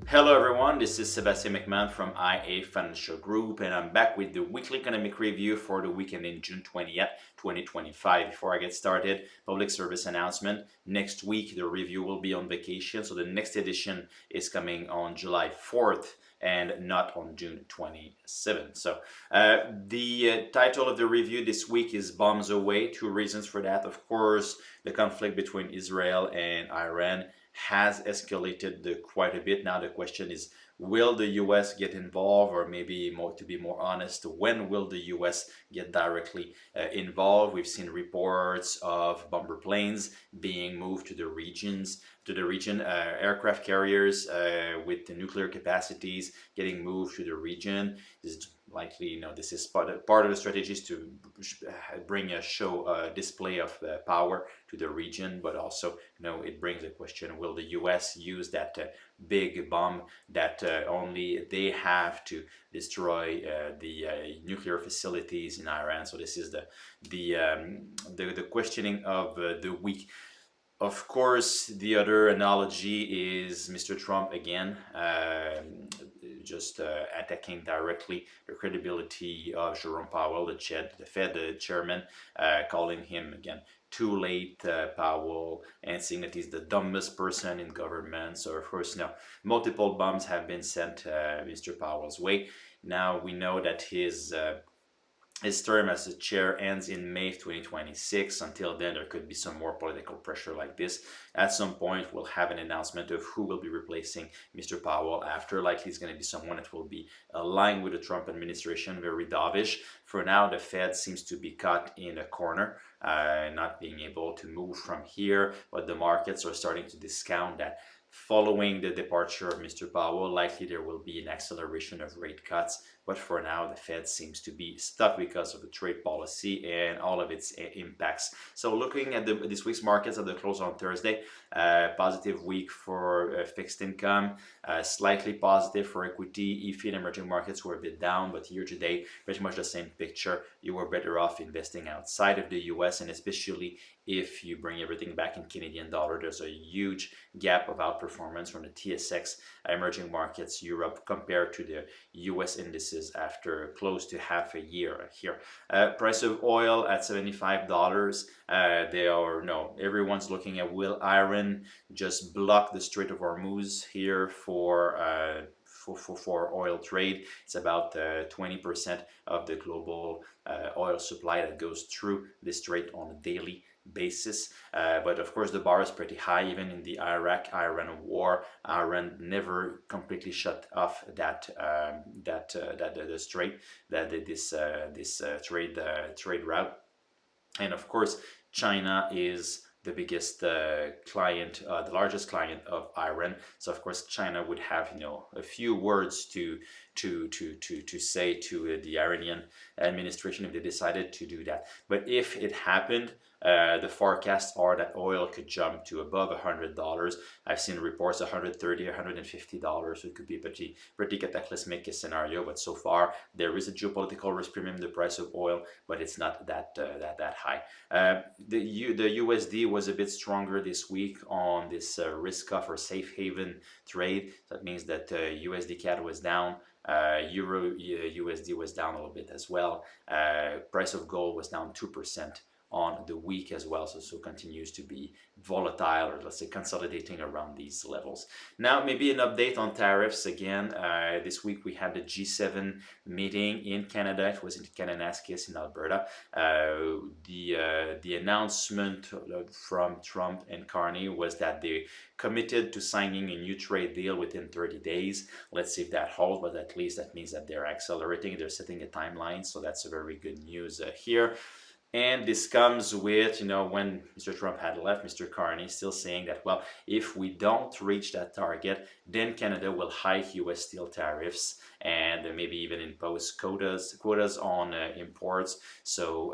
Hello everyone, this is Sebastian McMahon from IA Financial Group, and I'm back with the weekly economic review for the weekend in June 20th, 2025. Before I get started, public service announcement. Next week the review will be on vacation, so the next edition is coming on July 4th and not on June 27th. The title of the review this week is Bombs Away. Two reasons for that. Of course, the conflict between Israel and Iran has escalated quite a bit. Now the question is, will the US get involved, or maybe more, to be more honest, when will the US get directly involved? We've seen reports of bomber planes being moved to the region, aircraft carriers with the nuclear capacities getting moved to the region. This is likely, this is part of the strategies to bring a display of power to the region, but also, it brings a question: will the U.S. use that big bomb that only they have to destroy the nuclear facilities in Iran? So this is the questioning of the week. Of course, the other analogy is Mr. Trump again, just attacking directly the credibility of Jerome Powell, the Fed chairman, calling him again too late, Powell, and saying that he's the dumbest person in government. So of course, multiple bombs have been sent Mr. Powell's way. Now we know that his term as the chair ends in May 2026. Until then, there could be some more political pressure like this. At some point, we'll have an announcement of who will be replacing Mr. Powell after. Likely it's going to be someone that will be aligned with the Trump administration, very dovish. For now, the Fed seems to be caught in a corner, not being able to move from here, but the markets are starting to discount that. Following the departure of Mr. Powell, likely there will be an acceleration of rate cuts. But for now, the Fed seems to be stuck because of the trade policy and all of its impacts. So looking at this week's markets at the close on Thursday, positive week for fixed income, slightly positive for equity. EFI and emerging markets were a bit down, but year to date, pretty much the same picture. You were better off investing outside of the US, and especially if you bring everything back in Canadian dollar, there's a huge gap of outperformance from the TSX emerging markets Europe compared to the US indices after close to half a year here. Price of oil at $75. Everyone's looking at, will Iran just block the Strait of Hormuz here for oil trade? It's about 20% of the global oil supply that goes through this strait on a daily basis. But of course, the bar is pretty high. Even in the Iraq-Iran war, Iran never completely shut off the strait, this trade route. And of course, China is the biggest client, the largest client of Iran. So of course, China would have a few words to say to the Iranian administration if they decided to do that. But if it happened, the forecasts are that oil could jump to above $100. I've seen reports $130, $150. So it could be a pretty cataclysmic scenario. But so far, there is a geopolitical risk premium in the price of oil, but it's not that high. The USD was a bit stronger this week on this risk-off or safe haven trade. That means that USD CAD was down. Euro USD was down a little bit as well. Price of gold was down 2% on the week as well, so continues to be volatile, or let's say consolidating around these levels. Now, maybe an update on tariffs again. This week we had the G7 meeting in Canada. It was in Kananaskis in Alberta. The announcement from Trump and Carney was that they committed to signing a new trade deal within 30 days. Let's see if that holds, but at least that means that they're accelerating, they're setting a timeline, so that's a very good news here. And this comes with, when Mr. Trump had left, Mr. Carney still saying that, well, if we don't reach that target, then Canada will hike U.S. steel tariffs and maybe even impose quotas on imports. So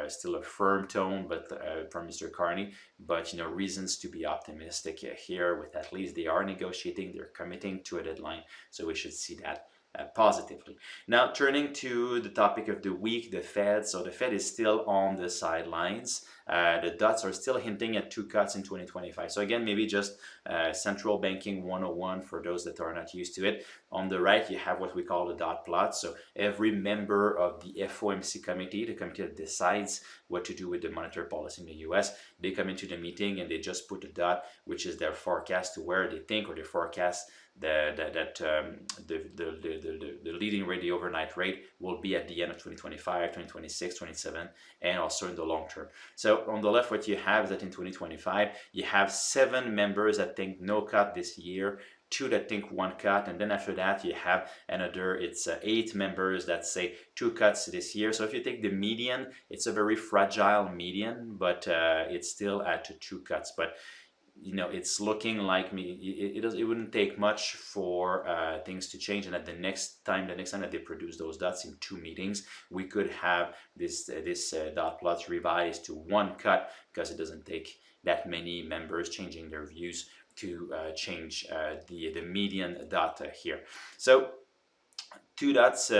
still a firm tone, but from Mr. Carney. But reasons to be optimistic here. With at least they are negotiating, they're committing to a deadline, so we should see that positively. Now, turning to the topic of the week, the Fed. So the Fed is still on the sidelines. The dots are still hinting at 2 cuts in 2025. So again, maybe just central banking 101 for those that are not used to it. On the right, you have what we call the dot plot. So every member of the FOMC committee, the committee that decides what to do with the monetary policy in the US, they come into the meeting and they just put a dot, which is their forecast to where they think, or they forecast the leading rate, the overnight rate, will be at the end of 2025, 2026, 27, and also in the long term. So on the left, what you have is that in 2025, you have 7 members that think no cut this year, 2 that think 1 cut, and then after that you have another, it's 8 members that say 2 cuts this year. So if you take the median, it's a very fragile median, but it's still at 2 cuts. But it's looking like it wouldn't take much for things to change, and at the next time that they produce those dots in 2 meetings, we could have this dot plots revised to 1 cut, because it doesn't take that many members changing their views to change the median dot here. So 2 cuts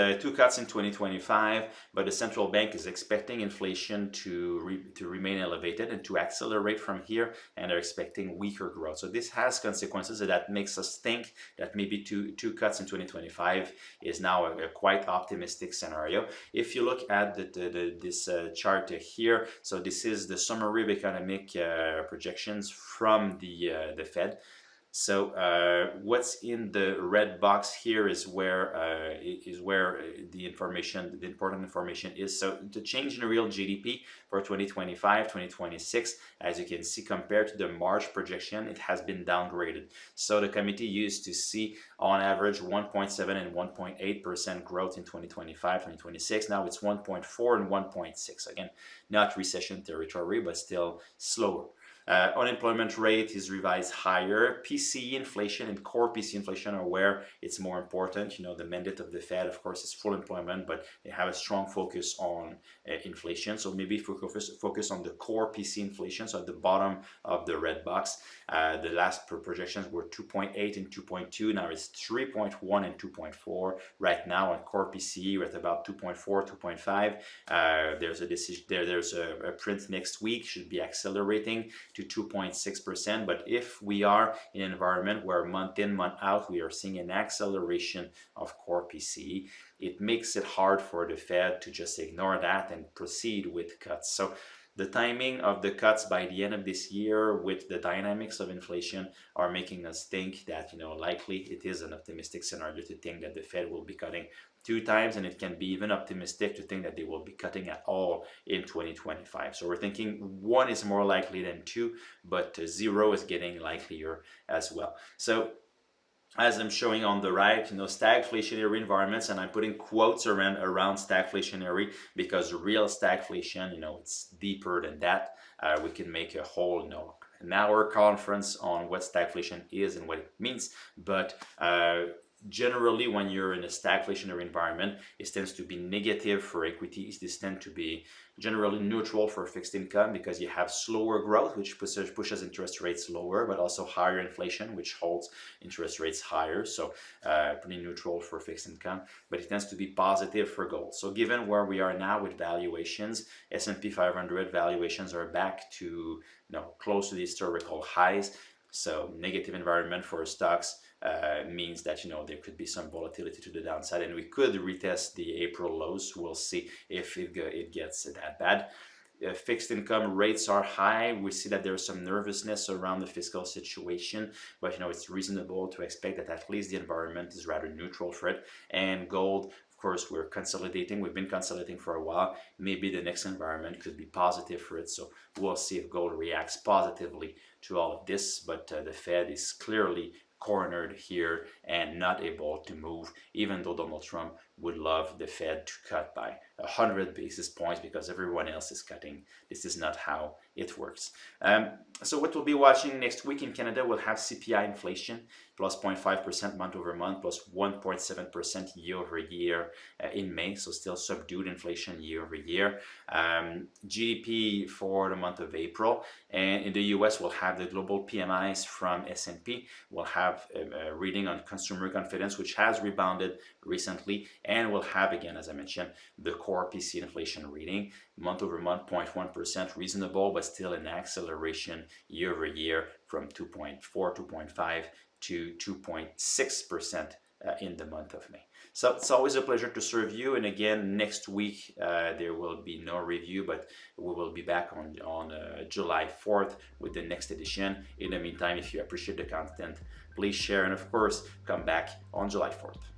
in 2025, but the central bank is expecting inflation to remain elevated and to accelerate from here, and they're expecting weaker growth. So this has consequences that makes us think that maybe two cuts in 2025 is now a quite optimistic scenario. If you look at this chart here, so this is the summary of economic projections from the Fed. So what's in the red box here is where the important information is. So the change in real GDP for 2025, 2026, as you can see, compared to the March projection, it has been downgraded. So the committee used to see on average 1.7 and 1.8% growth in 2025, 2026. Now it's 1.4 and 1.6. Again, not recession territory, but still slower. Unemployment rate is revised higher. PCE inflation and core PCE inflation are where it's more important. The mandate of the Fed, of course, is full employment, but they have a strong focus on inflation. So maybe if we focus on the core PCE inflation, so at the bottom of the red box, the last projections were 2.8 and 2.2. Now it's 3.1 and 2.4. Right now on core PCE, we're at about 2.4, 2.5. There's a decision there's a print next week, should be accelerating to 2.6%. But if we are in an environment where month in, month out, we are seeing an acceleration of core PCE, it makes it hard for the Fed to just ignore that and proceed with cuts. So the timing of the cuts by the end of this year with the dynamics of inflation are making us think that, likely it is an optimistic scenario to think that the Fed will be cutting 2 times, and it can be even optimistic to think that they will be cutting at all in 2025. So we're thinking 1 is more likely than 2, but 0 is getting likelier as well. So as I'm showing on the right, stagflationary environments, and I'm putting quotes around stagflationary because real stagflation, it's deeper than that. We can make a whole, an hour conference on what stagflation is and what it means, but generally, when you're in a stagflationary environment, it tends to be negative for equities. This tends to be generally neutral for fixed income because you have slower growth, which pushes interest rates lower, but also higher inflation, which holds interest rates higher. So pretty neutral for fixed income, but it tends to be positive for gold. So given where we are now with valuations, S&P 500 valuations are back to close to the historical highs. So negative environment for stocks means that there could be some volatility to the downside, and we could retest the April lows. We'll see if it gets that bad. Fixed income rates are high. We see that there's some nervousness around the fiscal situation, but it's reasonable to expect that at least the environment is rather neutral for it. And gold, of course, we're consolidating. We've been consolidating for a while. Maybe the next environment could be positive for it. So we'll see if gold reacts positively to all of this. But the Fed is clearly cornered here and not able to move, even though Donald Trump would love the Fed to cut by 100 basis points because everyone else is cutting. This is not how it works. So what we'll be watching next week in Canada, we'll have CPI inflation plus 0.5% month over month, plus 1.7% year over year in May. So still subdued inflation year over year. GDP for the month of April. And in the US, we'll have the global PMIs from S&P. We'll have a reading on consumer confidence, which has rebounded recently, and we'll have again, as I mentioned, the core PC inflation reading month over month, 0.1%, reasonable, but still an acceleration year over year from 2.4, 2.5 to 2.6% in the month of May. So it's always a pleasure to serve you. And again, next week there will be no review, but we will be back on July 4th with the next edition. In the meantime, if you appreciate the content, please share, and of course, come back on July 4th.